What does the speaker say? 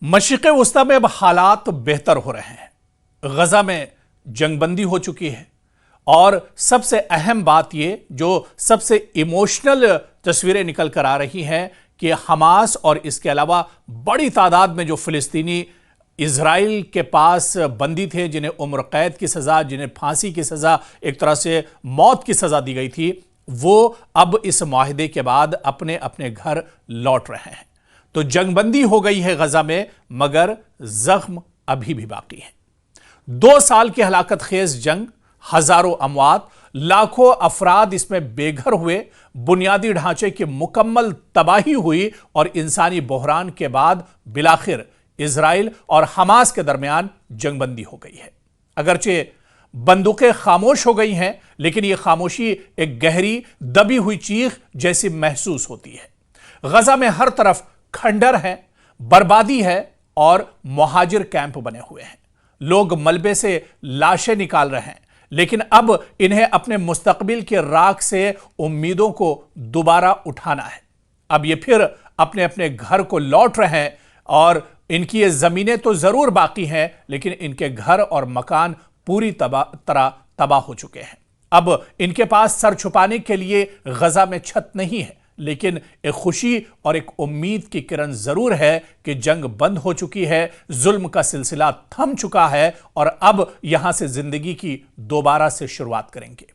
मशरिक़ वस्ता में अब हालात बेहतर हो रहे हैं। गजा में जंगबंदी हो चुकी है और सबसे अहम बात यह जो सबसे इमोशनल तस्वीरें निकल कर आ रही हैं कि हमास और इसके अलावा बड़ी तादाद में जो फिलिस्तीनी इजराइल के पास बंदी थे, जिन्हें उम्र कैद की सजा, जिन्हें फांसी की सजा, एक तरह से मौत की सजा दी गई थी, वो अब इस मुआहदे के बाद अपने अपने घर लौट रहे हैं। तो जंगबंदी हो गई है गजा में, मगर जख्म अभी भी बाकी है। 2 साल की हलाकत खेज जंग, हजारों अमवात, लाखों अफराद इसमें बेघर हुए, बुनियादी ढांचे की मुकम्मल तबाही हुई और इंसानी बहरान के बाद बिलाखिर इजराइल और हमास के दरमियान जंगबंदी हो गई है। अगरचे बंदूकें खामोश हो गई हैं, लेकिन यह खामोशी एक गहरी दबी हुई चीख जैसी महसूस होती है। गजा में हर तरफ खंडर है, बर्बादी है और मुहाजिर कैंप बने हुए हैं। लोग मलबे से लाशें निकाल रहे हैं, लेकिन अब इन्हें अपने मुस्तकबिल के राख से उम्मीदों को दोबारा उठाना है। अब ये फिर अपने अपने घर को लौट रहे हैं और इनकी ये जमीनें तो जरूर बाकी हैं, लेकिन इनके घर और मकान पूरी तरह तबाह हो चुके हैं। अब इनके पास सर छुपाने के लिए गजा में छत नहीं है, लेकिन एक खुशी और एक उम्मीद की किरण जरूर है कि जंग बंद हो चुकी है, जुल्म का सिलसिला थम चुका है और अब यहां से जिंदगी की दोबारा से शुरुआत करेंगे।